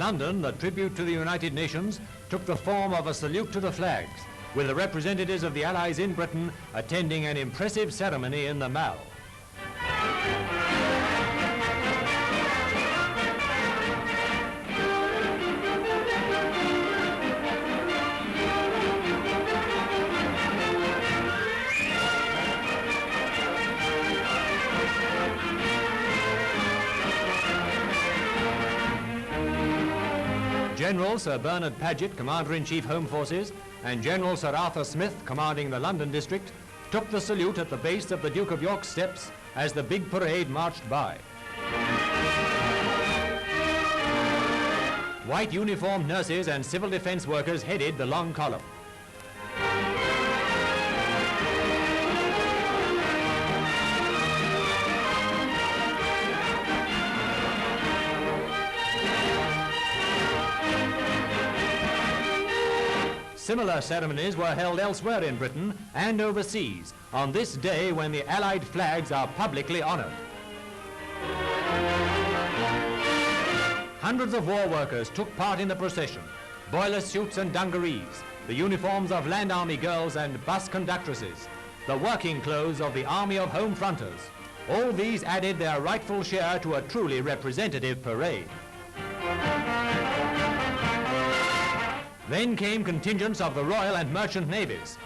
London, the tribute to the United Nations took the form of a salute to the flags, with the representatives of the Allies in Britain attending an impressive ceremony in the Mall. General Sir Bernard Paget, Commander-in-Chief Home Forces, and General Sir Arthur Smith, commanding the London district, took the salute at the base of the Duke of York's steps as the big parade marched by. White uniformed nurses and civil defense workers headed the long column. Similar ceremonies were held elsewhere in Britain and overseas on this day when the Allied flags are publicly honoured. Hundreds of war workers took part in the procession, boiler suits and dungarees, the uniforms of Land Army girls and bus conductresses, the working clothes of the Army of Home Fronters. All these added their rightful share to a truly representative parade. Then came contingents of the Royal and Merchant Navies.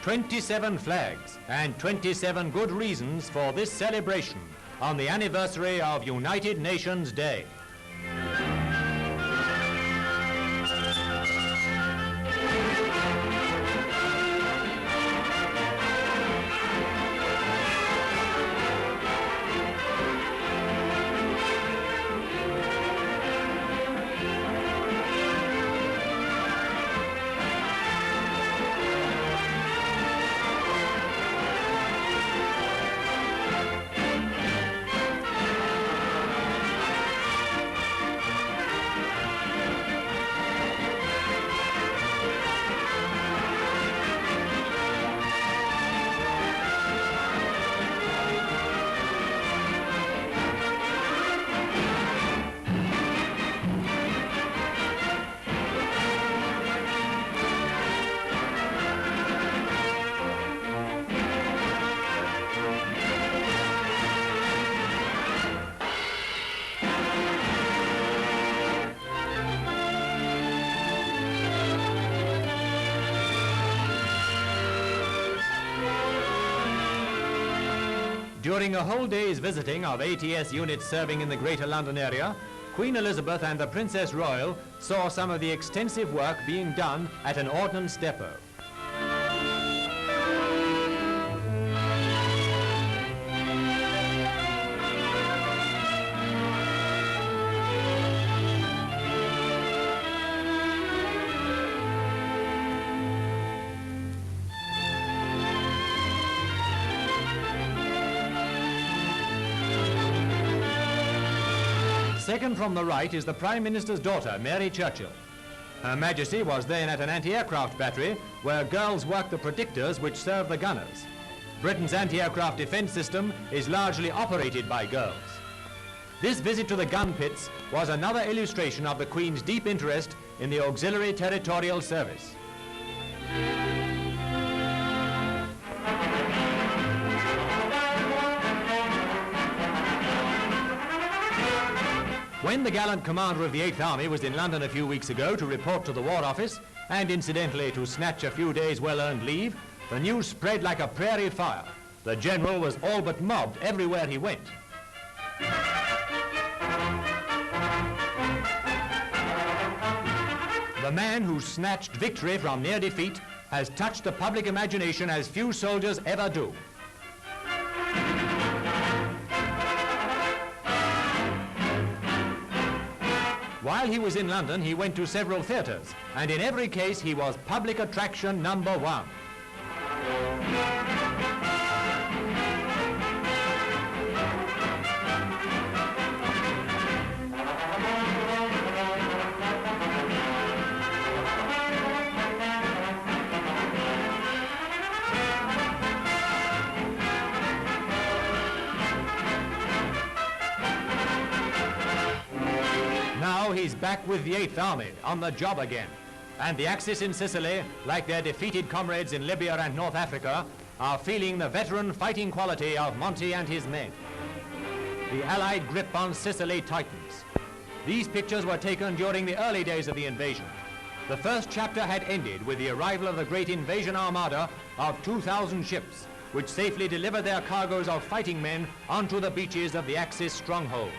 "27 flags and 27 good reasons for this celebration on the anniversary of United Nations Day." During a whole day's visiting of ATS units serving in the Greater London area, Queen Elizabeth and the Princess Royal saw some of the extensive work being done at an ordnance depot. Second from the right is the Prime Minister's daughter, Mary Churchill. Her Majesty was then at an anti-aircraft battery where girls worked the predictors which serve the gunners. Britain's anti-aircraft defence system is largely operated by girls. This visit to the gun pits was another illustration of the Queen's deep interest in the Auxiliary Territorial Service. When the gallant commander of the 8th Army was in London a few weeks ago to report to the War Office, and incidentally to snatch a few days' well-earned leave, the news spread like a prairie fire. The general was all but mobbed everywhere he went. The man who snatched victory from near defeat has touched the public imagination as few soldiers ever do. While he was in London, he went to several theatres, and in every case he was public attraction number one. is back with the 8th Army on the job again. And the Axis in Sicily, like their defeated comrades in Libya and North Africa, are feeling the veteran fighting quality of Monty and his men. The Allied grip on Sicily tightens. These pictures were taken during the early days of the invasion. The first chapter had ended with the arrival of the great invasion armada of 2,000 ships, which safely delivered their cargoes of fighting men onto the beaches of the Axis stronghold.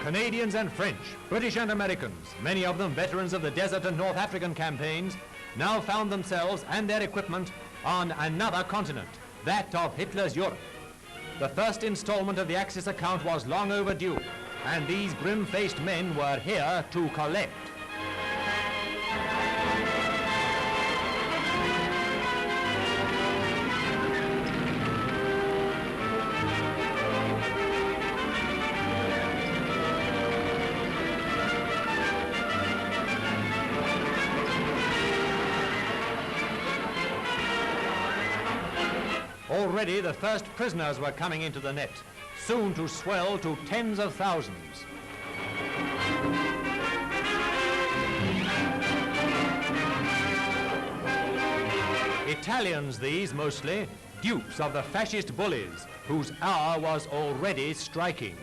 Canadians and French, British and Americans, many of them veterans of the desert and North African campaigns, now found themselves and their equipment on another continent, that of Hitler's Europe. The first installment of the Axis account was long overdue, and these grim-faced men were here to collect. Already the first prisoners were coming into the net, soon to swell to tens of thousands. Italians these mostly, dupes of the fascist bullies, whose hour was already striking.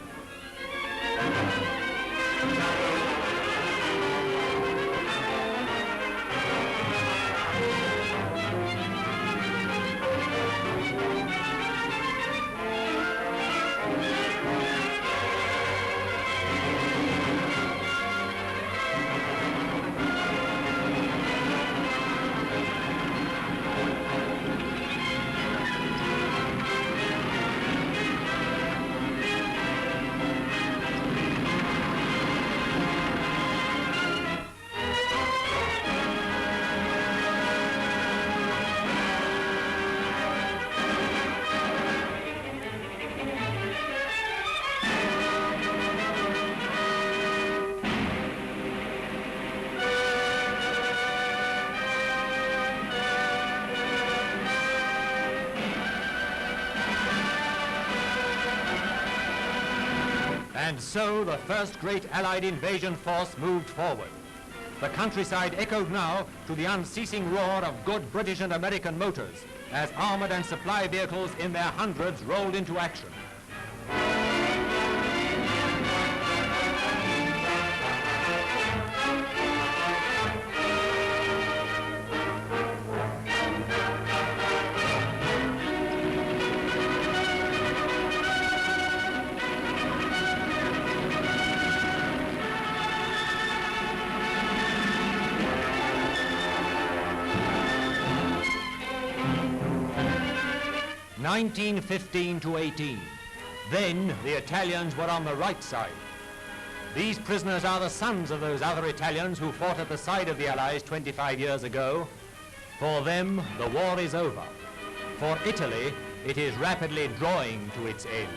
And so the first great Allied invasion force moved forward. The countryside echoed now to the unceasing roar of good British and American motors as armored and supply vehicles in their hundreds rolled into action. (1915 to 18). Then the Italians were on the right side. These prisoners are the sons of those other Italians who fought at the side of the Allies 25 years ago. For them, the war is over. For Italy, it is rapidly drawing to its end.